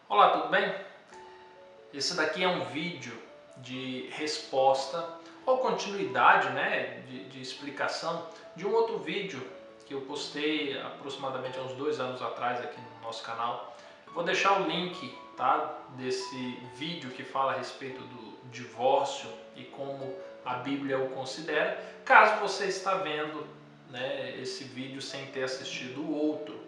Olá, tudo bem? Esse daqui é um vídeo de resposta ou continuidade, de explicação de um outro vídeo que eu postei aproximadamente há uns 2 anos atrás aqui no nosso canal. Vou deixar o link, tá, desse vídeo que fala a respeito do divórcio e como a Bíblia o considera, caso você está vendo, esse vídeo sem ter assistido o outro.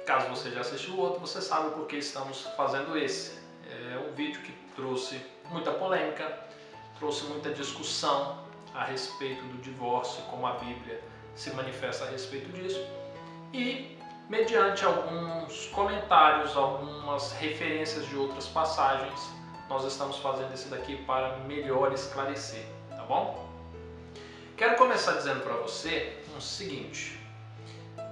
Caso você já assistiu o outro, você sabe por que estamos fazendo esse. É um vídeo que trouxe muita polêmica, trouxe muita discussão a respeito do divórcio, como a Bíblia se manifesta a respeito disso. E, mediante alguns comentários, algumas referências de outras passagens, nós estamos fazendo esse daqui para melhor esclarecer, tá bom? Quero começar dizendo para você o seguinte: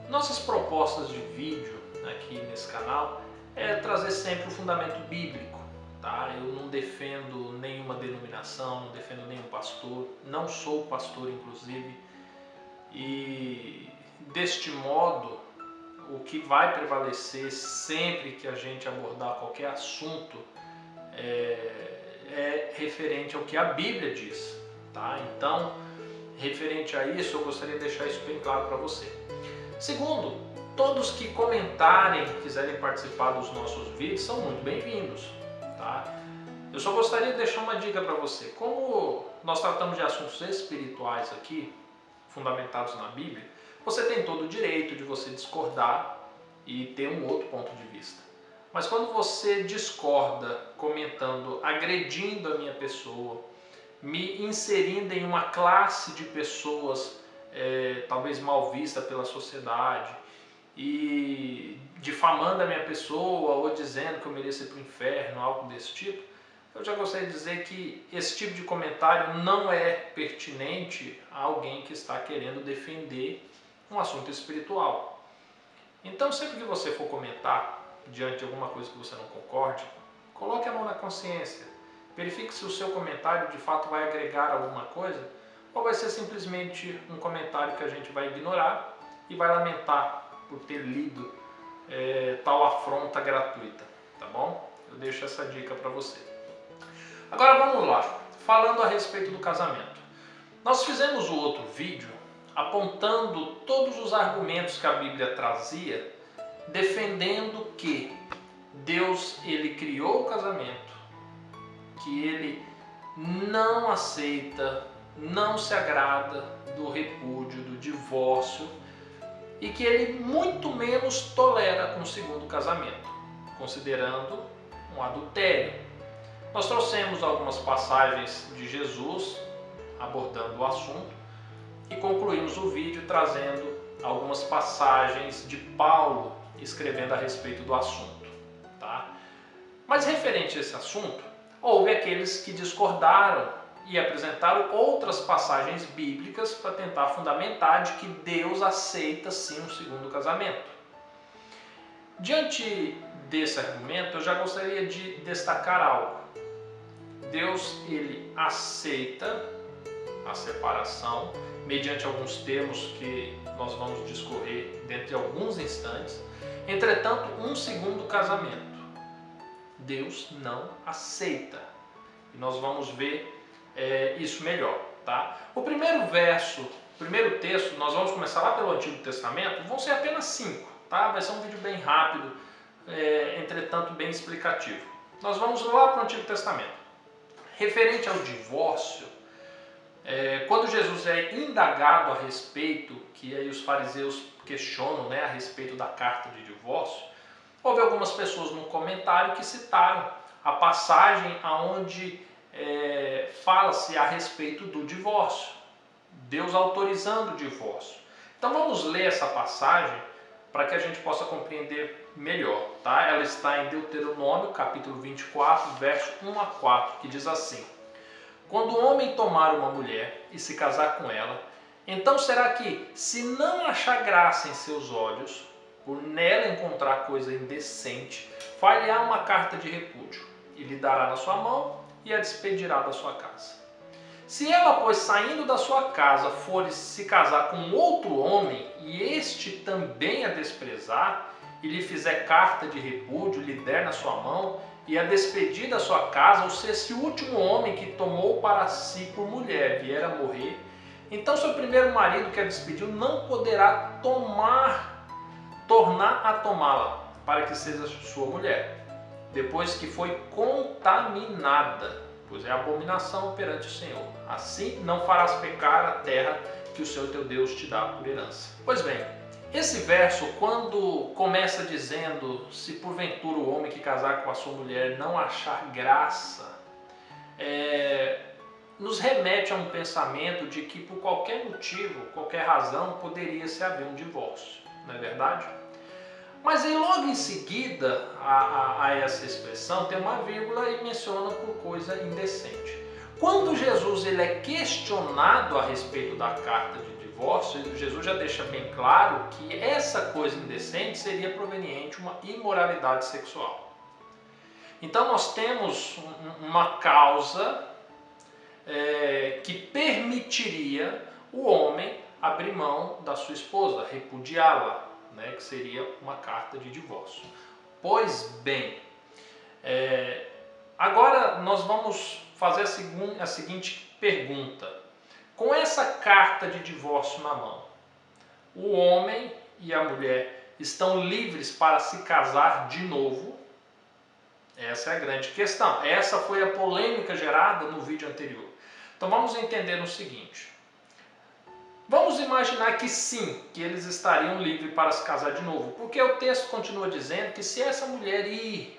nossas propostas de vídeo aqui nesse canal é trazer sempre o fundamento bíblico, tá? Eu não defendo nenhuma denominação, não defendo nenhum pastor, não sou pastor inclusive, e deste modo o que vai prevalecer sempre que a gente abordar qualquer assunto é referente ao que a Bíblia diz, tá? Então, referente a isso, eu gostaria de deixar isso bem claro para você. Segundo, todos que comentarem, quiserem participar dos nossos vídeos, são muito bem-vindos, tá? Eu só gostaria de deixar uma dica para você. Como nós tratamos de assuntos espirituais aqui, fundamentados na Bíblia, você tem todo o direito de você discordar e ter um outro ponto de vista. Mas quando você discorda, comentando, agredindo a minha pessoa, me inserindo em uma classe de pessoas talvez mal vista pela sociedade, e difamando a minha pessoa ou dizendo que eu mereço ir para o inferno, algo desse tipo, eu já gostaria de dizer que esse tipo de comentário não é pertinente a alguém que está querendo defender um assunto espiritual. Então, sempre que você for comentar diante de alguma coisa que você não concorde, coloque a mão na consciência, verifique se o seu comentário de fato vai agregar alguma coisa ou vai ser simplesmente um comentário que a gente vai ignorar e vai lamentar por ter lido tal afronta gratuita, tá bom? Eu deixo essa dica para você. Agora vamos lá, falando a respeito do casamento. Nós fizemos o outro vídeo apontando todos os argumentos que a Bíblia trazia, defendendo que Deus ele criou o casamento, que ele não aceita, não se agrada do repúdio, do divórcio, e que ele muito menos tolera um segundo casamento, considerando um adultério. Nós trouxemos algumas passagens de Jesus abordando o assunto e concluímos o vídeo trazendo algumas passagens de Paulo escrevendo a respeito do assunto, tá? Mas referente a esse assunto, houve aqueles que discordaram e apresentaram outras passagens bíblicas para tentar fundamentar de que Deus aceita sim um segundo casamento. Diante desse argumento, eu já gostaria de destacar algo. Deus ele aceita a separação mediante alguns termos que nós vamos discorrer dentro de alguns instantes. Entretanto, um segundo casamento Deus não aceita. E nós vamos ver isso melhor, tá? O primeiro verso, o primeiro texto, nós vamos começar lá pelo Antigo Testamento, vão ser apenas 5, tá? Vai ser um vídeo bem rápido, entretanto bem explicativo. Nós vamos lá para o Antigo Testamento. Referente ao divórcio, quando Jesus é indagado a respeito, que aí os fariseus questionam, a respeito da carta de divórcio, houve algumas pessoas no comentário que citaram a passagem onde fala-se a respeito do divórcio, Deus autorizando o divórcio. Então vamos ler essa passagem para que a gente possa compreender melhor, tá? Ela está em Deuteronômio, capítulo 24, verso 1 a 4, que diz assim: quando o homem tomar uma mulher e se casar com ela, então será que, se não achar graça em seus olhos, por nela encontrar coisa indecente, far-lhe-á uma carta de repúdio, e lhe dará na sua mão, e a despedirá da sua casa. Se ela, pois, saindo da sua casa, for se casar com outro homem, e este também a desprezar, e lhe fizer carta de repúdio, lhe der na sua mão, e a despedir da sua casa, ou se esse último homem que tomou para si por mulher vier a morrer, então seu primeiro marido que a despediu não poderá tornar a tomá-la, para que seja sua mulher, depois que foi contaminada, pois é abominação perante o Senhor. Assim não farás pecar a terra que o Senhor teu Deus te dá por herança. Pois bem, esse verso, quando começa dizendo, se porventura o homem que casar com a sua mulher não achar graça, nos remete a um pensamento de que por qualquer motivo, qualquer razão, poderia se haver um divórcio, não é verdade? Mas aí logo em seguida a essa expressão tem uma vírgula e menciona por coisa indecente. Quando Jesus ele é questionado a respeito da carta de divórcio, Jesus já deixa bem claro que essa coisa indecente seria proveniente de uma imoralidade sexual. Então nós temos uma causa que permitiria o homem abrir mão da sua esposa, repudiá-la, né, que seria uma carta de divórcio. Pois bem, agora nós vamos fazer a seguinte pergunta. Com essa carta de divórcio na mão, o homem e a mulher estão livres para se casar de novo? Essa é a grande questão. Essa foi a polêmica gerada no vídeo anterior. Então vamos entender o seguinte. Vamos imaginar que sim, que eles estariam livres para se casar de novo, porque o texto continua dizendo que se essa mulher ir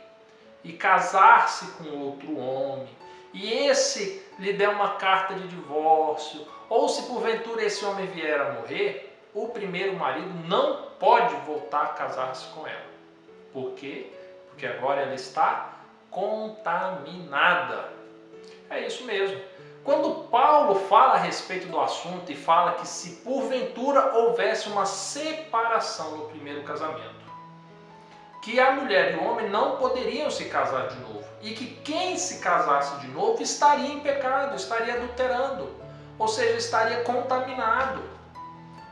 e casar-se com outro homem, e esse lhe der uma carta de divórcio, ou se porventura esse homem vier a morrer, o primeiro marido não pode voltar a casar-se com ela. Por quê? Porque agora ela está contaminada. É isso mesmo. Quando Paulo fala a respeito do assunto e fala que se porventura houvesse uma separação no primeiro casamento, que a mulher e o homem não poderiam se casar de novo, e que quem se casasse de novo estaria em pecado, estaria adulterando, ou seja, estaria contaminado.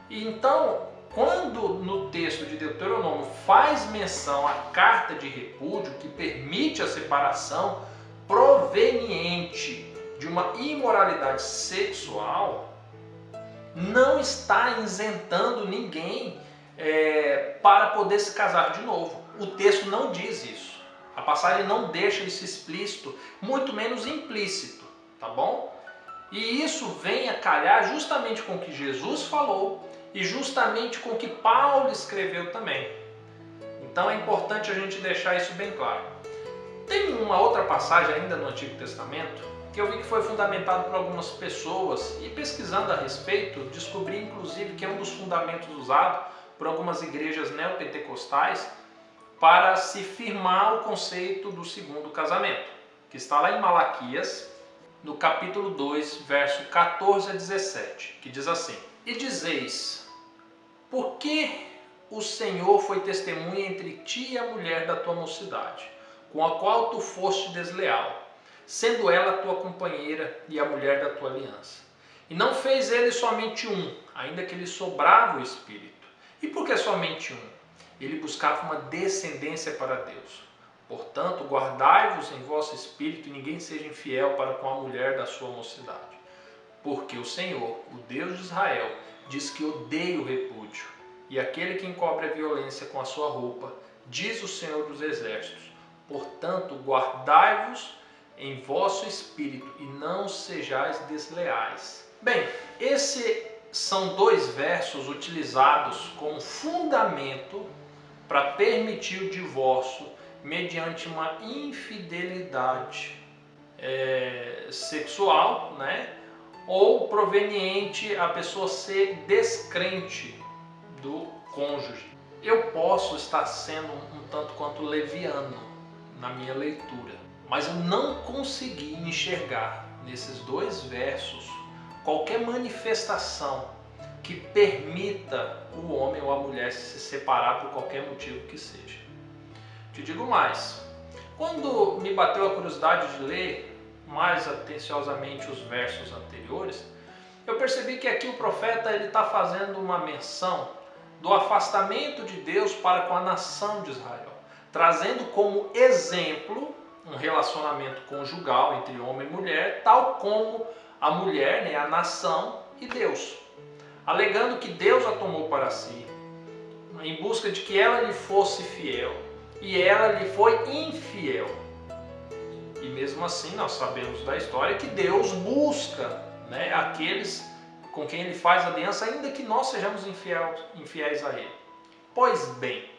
E então, quando no texto de Deuteronômio faz menção à carta de repúdio que permite a separação proveniente de uma imoralidade sexual, não está isentando ninguém para poder se casar de novo. O texto não diz isso. A passagem não deixa isso explícito, muito menos implícito, tá bom? E isso vem a calhar justamente com o que Jesus falou e justamente com o que Paulo escreveu também. Então é importante a gente deixar isso bem claro. Tem uma outra passagem ainda no Antigo Testamento que eu vi que foi fundamentado por algumas pessoas, e pesquisando a respeito, descobri inclusive que é um dos fundamentos usados por algumas igrejas neopentecostais para se firmar o conceito do segundo casamento, que está lá em Malaquias, no capítulo 2, verso 14 a 17, que diz assim: E dizeis, por que o Senhor foi testemunha entre ti e a mulher da tua mocidade, com a qual tu foste desleal, sendo ela a tua companheira e a mulher da tua aliança? E não fez ele somente um, ainda que lhe sobrava o espírito. E por que somente um? Ele buscava uma descendência para Deus. Portanto, guardai-vos em vosso espírito e ninguém seja infiel para com a mulher da sua mocidade. Porque o Senhor, o Deus de Israel, diz que odeia o repúdio, e aquele que encobre a violência com a sua roupa, diz o Senhor dos Exércitos. Portanto, guardai-vos em vosso espírito e não sejais desleais. Bem, esses são dois versos utilizados como fundamento para permitir o divórcio mediante uma infidelidade sexual, né? Ou proveniente a pessoa ser descrente do cônjuge. Eu posso estar sendo um tanto quanto leviano na minha leitura, mas eu não consegui enxergar nesses dois versos qualquer manifestação que permita o homem ou a mulher se separar por qualquer motivo que seja. Te digo mais, quando me bateu a curiosidade de ler mais atenciosamente os versos anteriores, eu percebi que aqui o profeta está fazendo uma menção do afastamento de Deus para com a nação de Israel, trazendo como exemplo um relacionamento conjugal entre homem e mulher, tal como a mulher, né, a nação e Deus, alegando que Deus a tomou para si, em busca de que ela lhe fosse fiel, e ela lhe foi infiel. E mesmo assim nós sabemos da história que Deus busca, né, aqueles com quem Ele faz aliança, ainda que nós sejamos infiéis a Ele. Pois bem,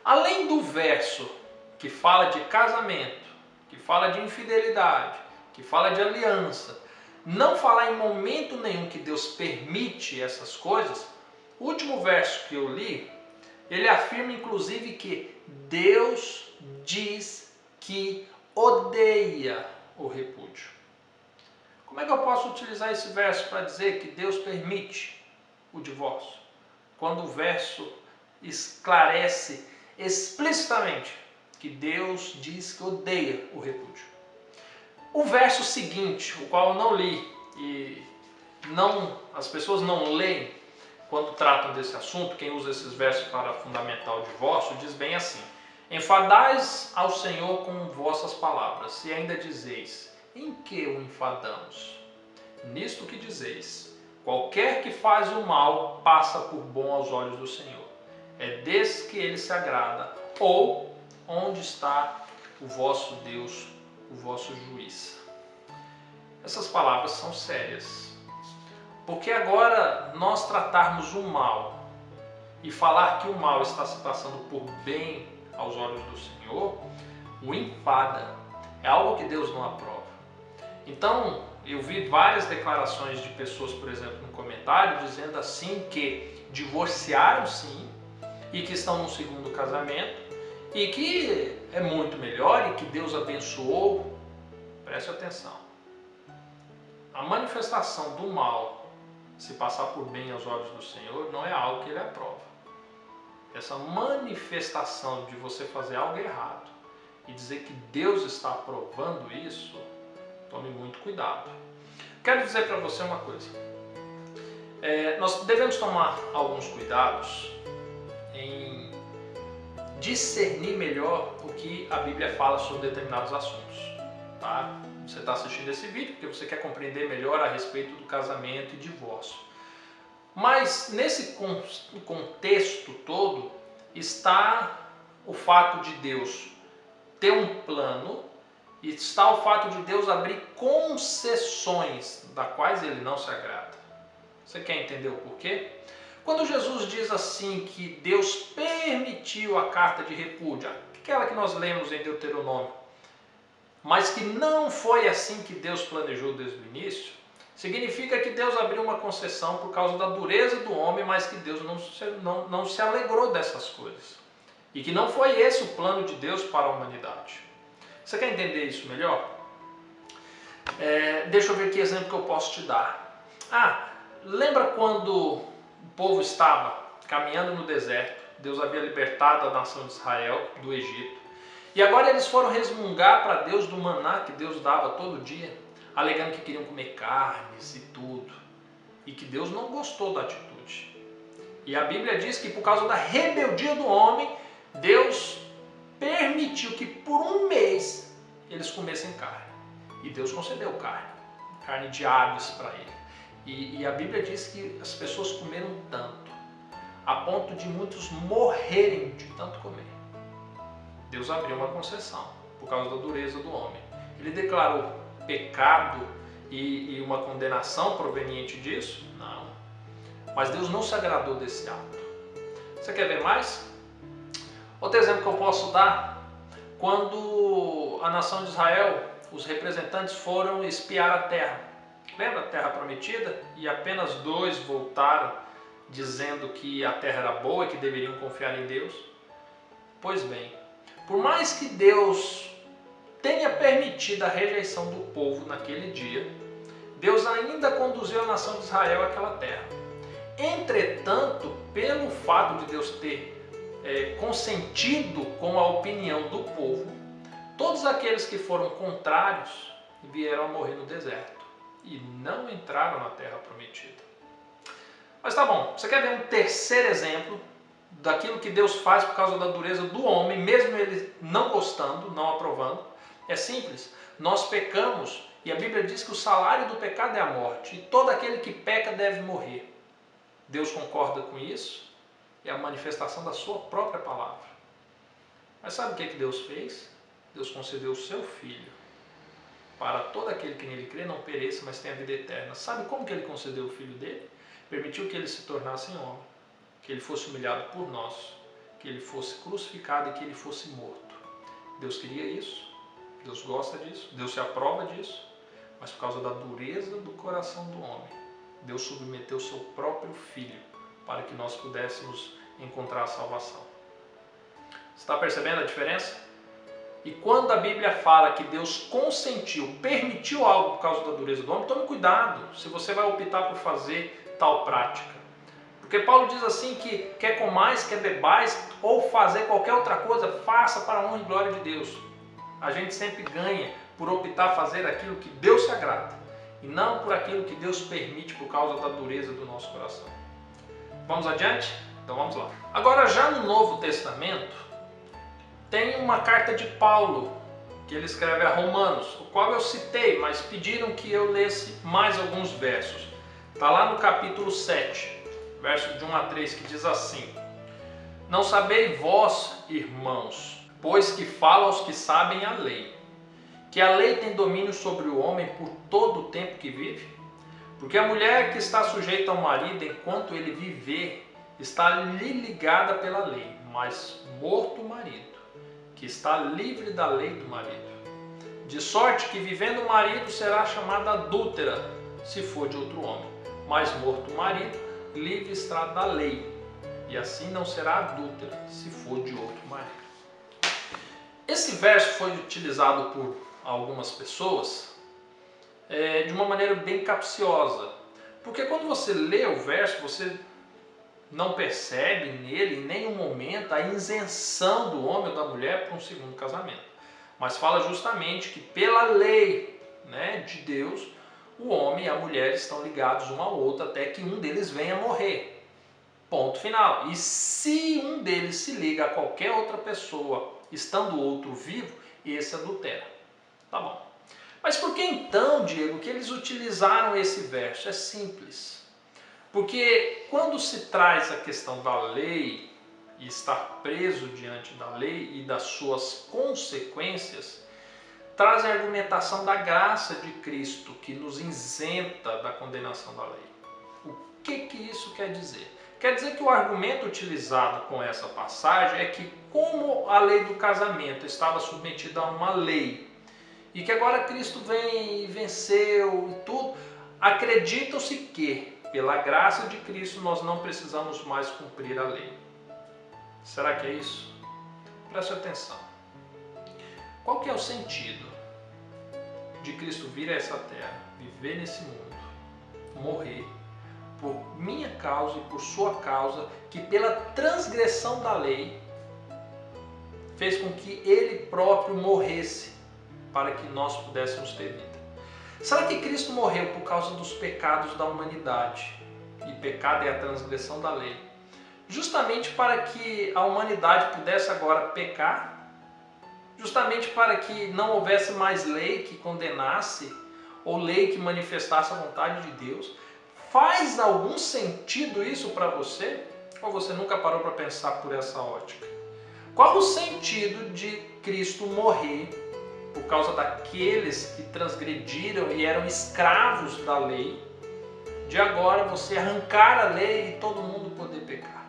além do verso que fala de casamento, que fala de infidelidade, que fala de aliança, não falar em momento nenhum que Deus permite essas coisas, o último verso que eu li, ele afirma inclusive que Deus diz que odeia o repúdio. Como é que eu posso utilizar esse verso para dizer que Deus permite o divórcio? Quando o verso esclarece explicitamente que Deus diz que odeia o repúdio. O verso seguinte, o qual eu não li e as pessoas não leem quando tratam desse assunto, quem usa esses versos para fundamentar o divórcio, diz bem assim: enfadais ao Senhor com vossas palavras, e ainda dizeis, em que o enfadamos? Nisto que dizeis, qualquer que faz o mal passa por bom aos olhos do Senhor. É desse que ele se agrada, ou onde está o vosso Deus, o vosso juiz? Essas palavras são sérias, porque agora nós tratarmos o mal e falar que o mal está se passando por bem aos olhos do Senhor, o enfada, é algo que Deus não aprova. Então, eu vi várias declarações de pessoas, por exemplo, no comentário, dizendo assim que divorciaram sim, e que estão no segundo casamento, e que é muito melhor e que Deus abençoou. Preste atenção. A manifestação do mal se passar por bem aos olhos do Senhor não é algo que Ele aprova. Essa manifestação de você fazer algo errado e dizer que Deus está aprovando isso, tome muito cuidado. Quero dizer para você uma coisa. Nós devemos tomar alguns cuidados em discernir melhor o que a Bíblia fala sobre determinados assuntos. Tá? Você está assistindo esse vídeo porque você quer compreender melhor a respeito do casamento e divórcio. Mas nesse contexto todo está o fato de Deus ter um plano e está o fato de Deus abrir concessões da quais Ele não se agrada. Você quer entender o porquê? Quando Jesus diz assim que Deus permitiu a carta de repúdio, aquela que nós lemos em Deuteronômio, mas que não foi assim que Deus planejou desde o início, significa que Deus abriu uma concessão por causa da dureza do homem, mas que Deus não se alegrou dessas coisas. E que não foi esse o plano de Deus para a humanidade. Você quer entender isso melhor? Deixa eu ver que exemplo que eu posso te dar. Lembra quando o povo estava caminhando no deserto, Deus havia libertado a nação de Israel do Egito, e agora eles foram resmungar para Deus do maná que Deus dava todo dia, alegando que queriam comer carnes e tudo, e que Deus não gostou da atitude. E a Bíblia diz que por causa da rebeldia do homem, Deus permitiu que por um mês eles comessem carne. E Deus concedeu carne de aves para ele. E a Bíblia diz que as pessoas comeram tanto, a ponto de muitos morrerem de tanto comer. Deus abriu uma concessão por causa da dureza do homem. Ele declarou pecado e uma condenação proveniente disso? Não. Mas Deus não se agradou desse ato. Você quer ver mais? Outro exemplo que eu posso dar, quando a nação de Israel, os representantes foram espiar a terra. Lembra a terra prometida? E apenas 2 voltaram dizendo que a terra era boa e que deveriam confiar em Deus. Pois bem, por mais que Deus tenha permitido a rejeição do povo naquele dia, Deus ainda conduziu a nação de Israel àquela terra. Entretanto, pelo fato de Deus ter consentido com a opinião do povo, todos aqueles que foram contrários vieram a morrer no deserto e não entraram na terra prometida. Mas tá bom, você quer ver um terceiro exemplo daquilo que Deus faz por causa da dureza do homem, mesmo ele não gostando, não aprovando? É simples, nós pecamos e a Bíblia diz que o salário do pecado é a morte e todo aquele que peca deve morrer. Deus concorda com isso? É a manifestação da sua própria palavra. Mas sabe o que Deus fez? Deus concedeu o seu Filho para todo aquele que nele crê não pereça, mas tenha vida eterna. Sabe como que ele concedeu o Filho dele? Permitiu que ele se tornasse homem, que ele fosse humilhado por nós, que ele fosse crucificado e que ele fosse morto. Deus queria isso, Deus gosta disso, Deus se aprova disso, mas por causa da dureza do coração do homem, Deus submeteu o seu próprio Filho para que nós pudéssemos encontrar a salvação. Você está percebendo a diferença? E quando a Bíblia fala que Deus consentiu, permitiu algo por causa da dureza do homem, tome cuidado se você vai optar por fazer tal prática. Porque Paulo diz assim que quer comais, quer bebais, ou fazer qualquer outra coisa, faça para a honra e glória de Deus. A gente sempre ganha por optar fazer aquilo que Deus se agrada, e não por aquilo que Deus permite por causa da dureza do nosso coração. Vamos adiante? Então vamos lá. Agora, já no Novo Testamento, tem uma carta de Paulo, que ele escreve a Romanos, o qual eu citei, mas pediram que eu lesse mais alguns versos. Está lá no capítulo 7, verso de 1 a 3, que diz assim: Não sabeis vós, irmãos, pois que fala aos que sabem a lei, que a lei tem domínio sobre o homem por todo o tempo que vive? Porque a mulher que está sujeita ao marido enquanto ele viver, está lhe ligada pela lei, mas morto o marido, que está livre da lei do marido. De sorte que vivendo o marido será chamada adúltera, se for de outro homem, mas morto o marido, livre está da lei, e assim não será adúltera, se for de outro marido. Esse verso foi utilizado por algumas pessoas de uma maneira bem capciosa, porque quando você lê o verso, você não percebe nele em nenhum momento a isenção do homem ou da mulher para um segundo casamento. Mas fala justamente que pela lei, de Deus, o homem e a mulher estão ligados um ao outro até que um deles venha morrer. Ponto final. E se um deles se liga a qualquer outra pessoa, estando o outro vivo, esse adultera. Tá bom. Mas por que então, Diego, que eles utilizaram esse verso? É simples. Porque quando se traz a questão da lei e estar preso diante da lei e das suas consequências, traz a argumentação da graça de Cristo que nos isenta da condenação da lei. O que isso quer dizer? Quer dizer que o argumento utilizado com essa passagem é que como a lei do casamento estava submetida a uma lei e que agora Cristo vem e venceu e tudo, acredita-se que pela graça de Cristo, nós não precisamos mais cumprir a lei. Será que é isso? Preste atenção. Qual que é o sentido de Cristo vir a essa terra, viver nesse mundo, morrer, por minha causa e por sua causa, que pela transgressão da lei, fez com que Ele próprio morresse, para que nós pudéssemos ter vida? Será que Cristo morreu por causa dos pecados da humanidade? E pecado é a transgressão da lei. Justamente para que a humanidade pudesse agora pecar? Justamente para que não houvesse mais lei que condenasse ou lei que manifestasse a vontade de Deus? Faz algum sentido isso para você? Ou você nunca parou para pensar por essa ótica? Qual o sentido de Cristo morrer por causa daqueles que transgrediram e eram escravos da lei, de agora você arrancar a lei e todo mundo poder pecar?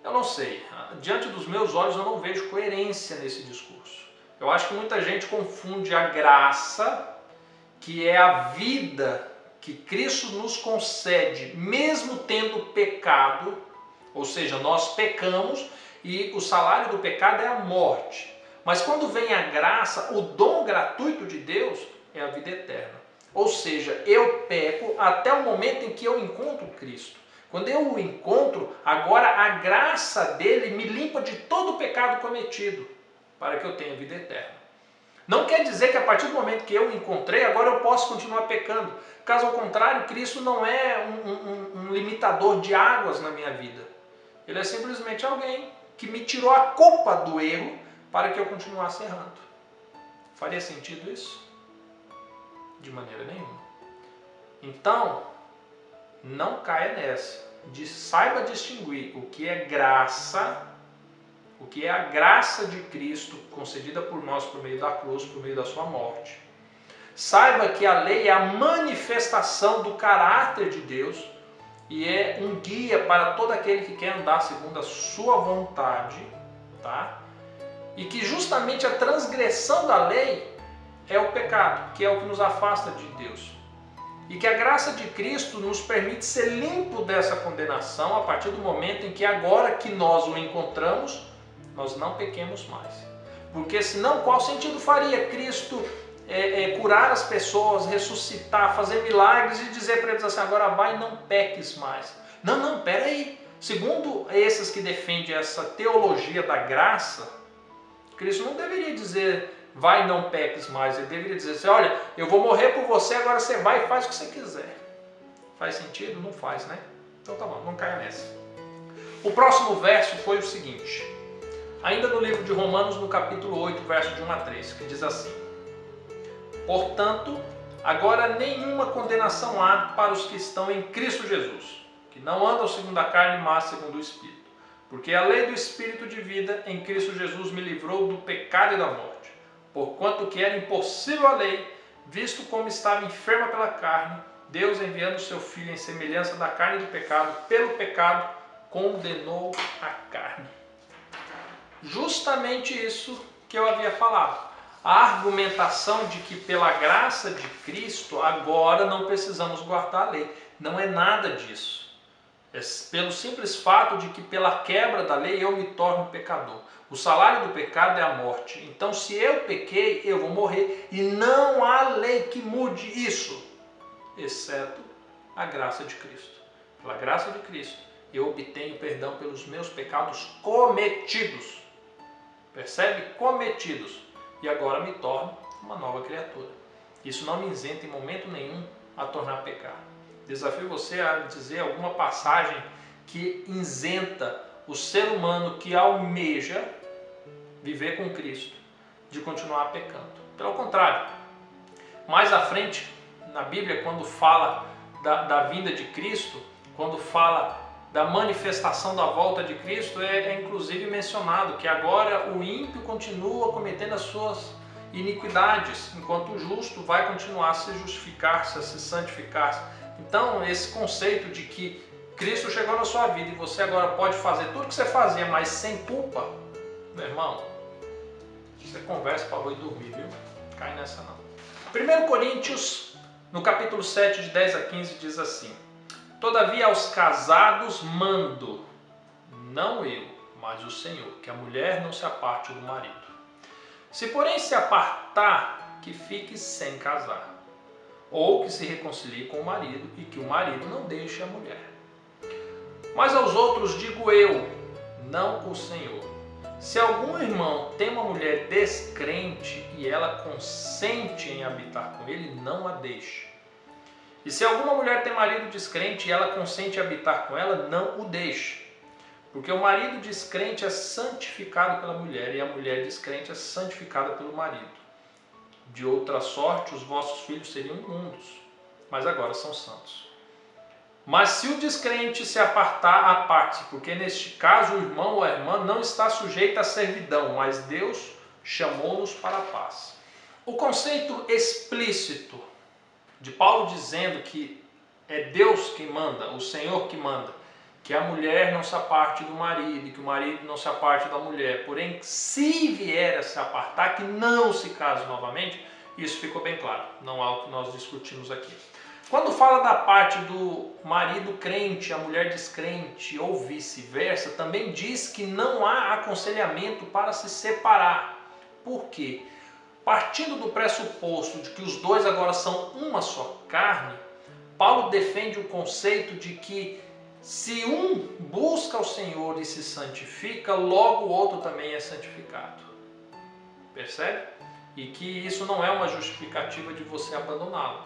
Eu não sei, diante dos meus olhos eu não vejo coerência nesse discurso. Eu acho que muita gente confunde a graça, que é a vida que Cristo nos concede, mesmo tendo pecado, ou seja, nós pecamos e o salário do pecado é a morte. Mas quando vem a graça, o dom gratuito de Deus é a vida eterna. Ou seja, eu peco até o momento em que eu encontro Cristo. Quando eu o encontro, agora a graça dele me limpa de todo o pecado cometido, para que eu tenha vida eterna. Não quer dizer que a partir do momento que eu o encontrei, agora eu posso continuar pecando. Caso ao contrário, Cristo não é um limitador de águas na minha vida. Ele é simplesmente alguém que me tirou a culpa do erro para que eu continuasse errando. Faria sentido isso? De maneira nenhuma. Então, não caia nessa. Saiba distinguir o que é graça, o que é a graça de Cristo concedida por nós por meio da cruz, por meio da sua morte. Saiba que a lei é a manifestação do caráter de Deus e é um guia para todo aquele que quer andar segundo a sua vontade, tá? E que justamente a transgressão da lei é o pecado, que é o que nos afasta de Deus. E que a graça de Cristo nos permite ser limpo dessa condenação a partir do momento em que agora que nós o encontramos, nós não pequemos mais. Porque senão qual sentido faria Cristo curar as pessoas, ressuscitar, fazer milagres e dizer para eles assim, agora vai e não peques mais. Não, peraí. Segundo esses que defendem essa teologia da graça, Cristo não deveria dizer vai e não peques mais. Ele deveria dizer assim, olha, eu vou morrer por você, agora você vai e faz o que você quiser. Faz sentido? Não faz, né? Então tá bom, não caia nessa. O próximo verso foi o seguinte, ainda no livro de Romanos, no capítulo 8, verso de 1 a 3, que diz assim, portanto, agora nenhuma condenação há para os que estão em Cristo Jesus, que não andam segundo a carne, mas segundo o Espírito. Porque a lei do Espírito de vida em Cristo Jesus me livrou do pecado e da morte. Porquanto que era impossível a lei, visto como estava enferma pela carne, Deus enviando o seu Filho em semelhança da carne do pecado, pelo pecado, condenou a carne. Justamente isso que eu havia falado. A argumentação de que pela graça de Cristo agora não precisamos guardar a lei. Não é nada disso. É pelo simples fato de que pela quebra da lei eu me torno pecador. O salário do pecado é a morte. Então se eu pequei, eu vou morrer. E não há lei que mude isso, exceto a graça de Cristo. Pela graça de Cristo eu obtenho perdão pelos meus pecados cometidos. Percebe? Cometidos. E agora me torno uma nova criatura. Isso não me isenta em momento nenhum a tornar a pecar. Desafio você a dizer alguma passagem que isenta o ser humano que almeja viver com Cristo de continuar pecando. Pelo contrário, mais à frente na Bíblia, quando fala da vinda de Cristo, quando fala da manifestação da volta de Cristo, é inclusive mencionado que agora o ímpio continua cometendo as suas iniquidades, enquanto o justo vai continuar a se justificar-se, a se santificar-se. Então, esse conceito de que Cristo chegou na sua vida e você agora pode fazer tudo que você fazia, mas sem culpa, meu irmão, você conversa para ir dormir, viu? Cai nessa não. 1 Coríntios, no capítulo 7, de 10 a 15, diz assim, todavia aos casados mando, não eu, mas o Senhor, que a mulher não se aparte do marido. Se porém se apartar, que fique sem casar, ou que se reconcilie com o marido e que o marido não deixe a mulher. Mas aos outros digo eu, não o Senhor. Se algum irmão tem uma mulher descrente e ela consente em habitar com ele, não a deixe. E se alguma mulher tem marido descrente e ela consente em habitar com ela, não o deixe. Porque o marido descrente é santificado pela mulher e a mulher descrente é santificada pelo marido. De outra sorte, os vossos filhos seriam imundos, mas agora são santos. Mas se o descrente se apartar, aparte-se, porque neste caso o irmão ou a irmã não está sujeito à servidão, mas Deus chamou-nos para a paz. O conceito explícito de Paulo dizendo que é Deus que manda, o Senhor que manda, que a mulher não se aparte do marido e que o marido não se aparte da mulher, porém, se vier a se apartar, que não se case novamente, isso ficou bem claro, não há o que nós discutimos aqui. Quando fala da parte do marido crente, a mulher descrente ou vice-versa, também diz que não há aconselhamento para se separar. Por quê? Partindo do pressuposto de que os dois agora são uma só carne, Paulo defende o conceito de que se um busca o Senhor e se santifica, logo o outro também é santificado. Percebe? e que isso não é uma justificativa de você abandoná-lo.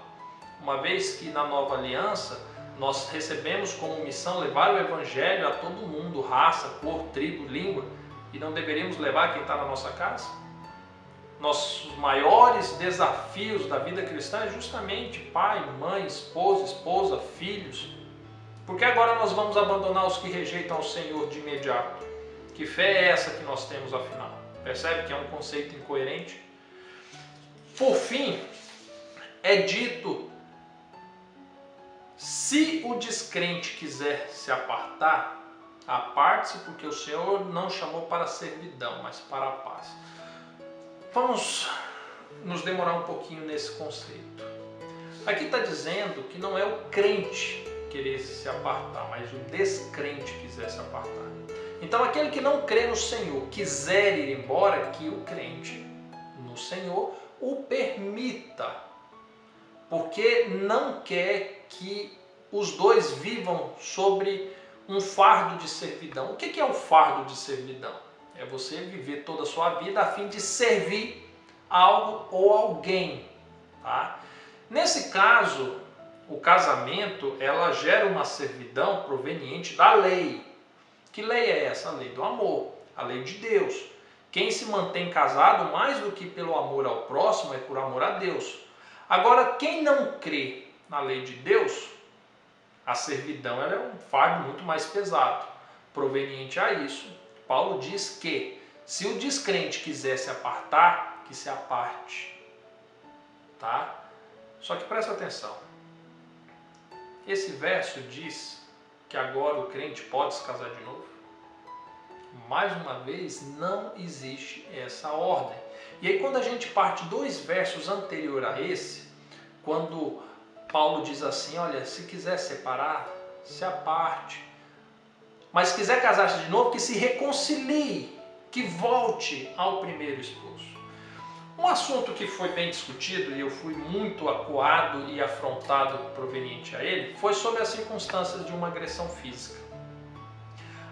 Uma vez que na nova aliança nós recebemos como missão levar o evangelho a todo mundo, raça, cor, tribo, língua, e não deveríamos levar quem está na nossa casa? Nossos maiores desafios da vida cristã é justamente pai, mãe, esposa, filhos. Porque agora nós vamos abandonar os que rejeitam o Senhor de imediato? Que fé é essa que nós temos afinal? Percebe que é um conceito incoerente? Por fim, é dito: se o descrente quiser se apartar, aparte-se, porque o Senhor não chamou para a servidão, mas para a paz. Vamos nos demorar um pouquinho nesse conceito. Aqui está dizendo que não é o crente querer se apartar, mas o descrente quiser se apartar. Então aquele que não crê no Senhor quiser ir embora, que o crente no Senhor o permita, porque não quer que os dois vivam sobre um fardo de servidão. O que é o fardo de servidão? É você viver toda a sua vida a fim de servir algo ou alguém. Tá? Nesse caso, o casamento ela gera uma servidão proveniente da lei. Que lei é essa? A lei do amor, a lei de Deus. Quem se mantém casado mais do que pelo amor ao próximo é por amor a Deus. Agora, quem não crê na lei de Deus, a servidão ela é um fardo muito mais pesado, proveniente a isso. Paulo diz que se o descrente quiser se apartar, que se aparte. Tá? Só que presta atenção. Esse verso diz que agora o crente pode se casar de novo. Mais uma vez, não existe essa ordem. E aí quando a gente parte 2 versos anterior a esse, quando Paulo diz assim, olha, se quiser separar, se aparte. Mas se quiser casar-se de novo, que se reconcilie, que volte ao primeiro esposo. Um assunto que foi bem discutido, e eu fui muito acuado e afrontado proveniente a ele, foi sobre as circunstâncias de uma agressão física.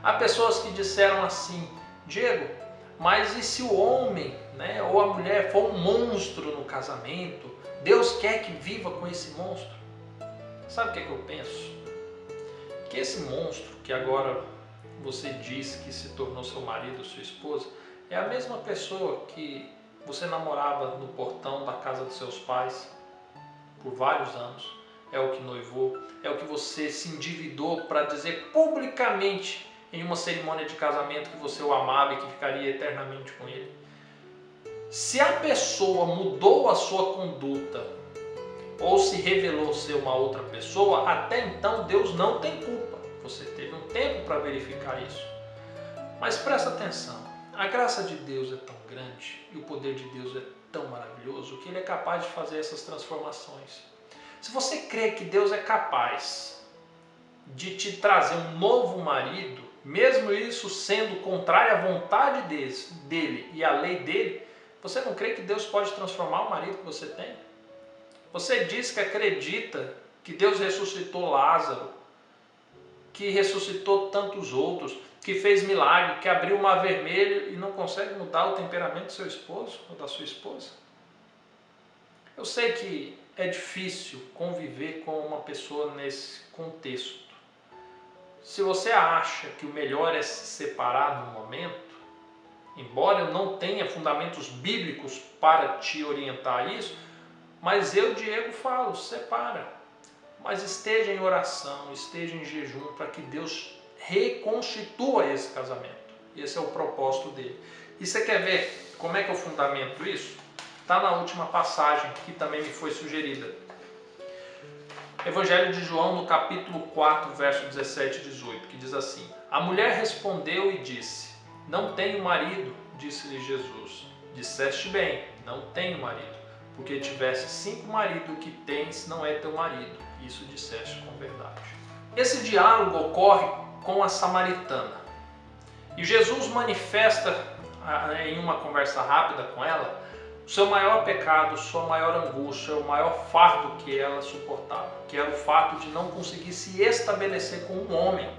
Há pessoas que disseram assim, Diego, mas e se o homem, né, ou a mulher for um monstro no casamento? Deus quer que viva com esse monstro? Sabe o que eu penso? Que esse monstro que agora você diz que se tornou seu marido ou sua esposa, é a mesma pessoa que você namorava no portão da casa dos seus pais por vários anos, é o que noivou, é o que você se endividou para dizer publicamente em uma cerimônia de casamento que você o amava e que ficaria eternamente com ele. Se a pessoa mudou a sua conduta ou se revelou ser uma outra pessoa, até então Deus não tem culpa. Você teve um tempo para verificar isso. Mas presta atenção, a graça de Deus é tão grande e o poder de Deus é tão maravilhoso que Ele é capaz de fazer essas transformações. Se você crê que Deus é capaz de te trazer um novo marido, mesmo isso sendo contrário à vontade dele e à lei dele, você não crê que Deus pode transformar o marido que você tem? Você diz que acredita que Deus ressuscitou Lázaro, que ressuscitou tantos outros, que fez milagre, que abriu o mar vermelho e não consegue mudar o temperamento do seu esposo ou da sua esposa? Eu sei que é difícil conviver com uma pessoa nesse contexto. Se você acha que o melhor é se separar no momento, embora eu não tenha fundamentos bíblicos para te orientar a isso, mas eu, Diego, falo, separa. Mas esteja em oração, esteja em jejum para que Deus reconstitua esse casamento. Esse é o propósito dele. E você quer ver como é que eu fundamento isso? Está na última passagem que também me foi sugerida. Evangelho de João, no capítulo 4, verso 17 e 18, que diz assim: a mulher respondeu e disse, não tenho marido, disse-lhe Jesus. Disseste bem, não tenho marido, porque tivesse 5 maridos, o que tens não é teu marido. Isso disseste com verdade. Esse diálogo ocorre com a samaritana. E Jesus manifesta em uma conversa rápida com ela o seu maior pecado, sua maior angústia, o maior fardo que ela suportava, que era o fato de não conseguir se estabelecer com um homem.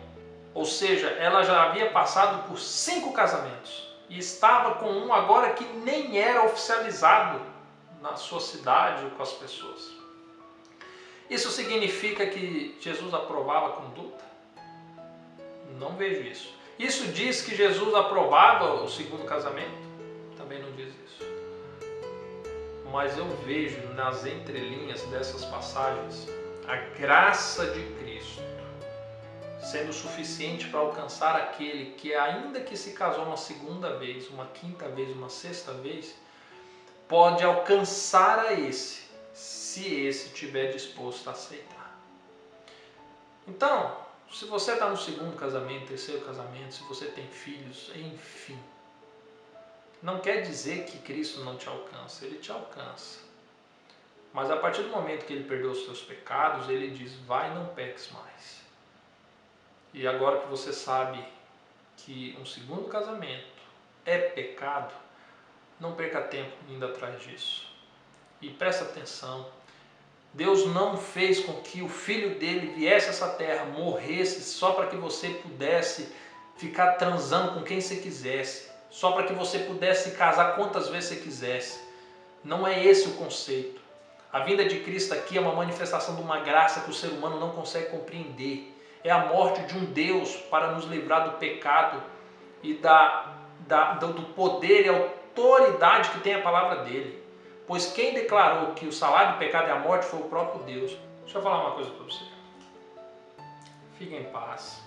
Ou seja, ela já havia passado por 5 casamentos e estava com um agora que nem era oficializado na sua cidade ou com as pessoas. Isso significa que Jesus aprovava a conduta? Não vejo isso. Isso diz que Jesus aprovava o segundo casamento? Também não diz isso. Mas eu vejo nas entrelinhas dessas passagens a graça de Cristo sendo suficiente para alcançar aquele que, ainda que se casou uma segunda vez, uma quinta vez, uma sexta vez, pode alcançar a esse, se esse estiver disposto a aceitar. Então, se você está no segundo casamento, terceiro casamento, se você tem filhos, enfim, não quer dizer que Cristo não te alcança, Ele te alcança. Mas a partir do momento que Ele perdoa os seus pecados, Ele diz, vai e não peques mais. E agora que você sabe que um segundo casamento é pecado, não perca tempo indo atrás disso. E presta atenção, Deus não fez com que o Filho dele viesse a essa terra, morresse só para que você pudesse ficar transando com quem você quisesse, só para que você pudesse se casar quantas vezes você quisesse. Não é esse o conceito. A vinda de Cristo aqui é uma manifestação de uma graça que o ser humano não consegue compreender. É a morte de um Deus para nos livrar do pecado e do poder e autoridade que tem a palavra dele. Pois quem declarou que o salário do pecado é a morte foi o próprio Deus. Deixa eu falar uma coisa para você. Fique em paz.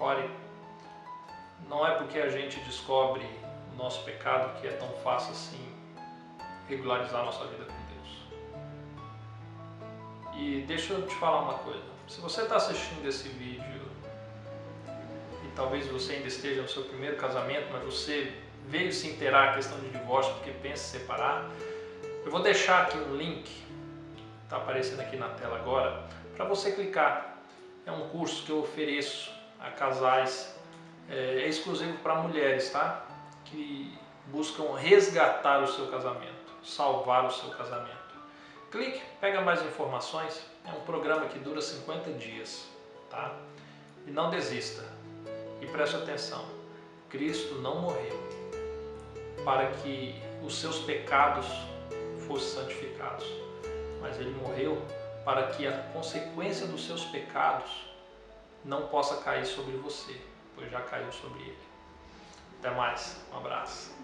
Ore. Não é porque a gente descobre o nosso pecado que é tão fácil assim regularizar a nossa vida com Deus. E deixa eu te falar uma coisa. Se você está assistindo esse vídeo e talvez você ainda esteja no seu primeiro casamento, mas você veio se inteirar a questão de divórcio porque pensa em separar, eu vou deixar aqui um link, está aparecendo aqui na tela agora, para você clicar. É um curso que eu ofereço a casais, é exclusivo para mulheres, tá? Que buscam resgatar o seu casamento, salvar o seu casamento. Clique, pega mais informações. É um programa que dura 50 dias, tá? E não desista. E preste atenção. Cristo não morreu para que os seus pecados fossem santificados, mas Ele morreu para que a consequência dos seus pecados não possa cair sobre você, pois já caiu sobre Ele. Até mais. Um abraço.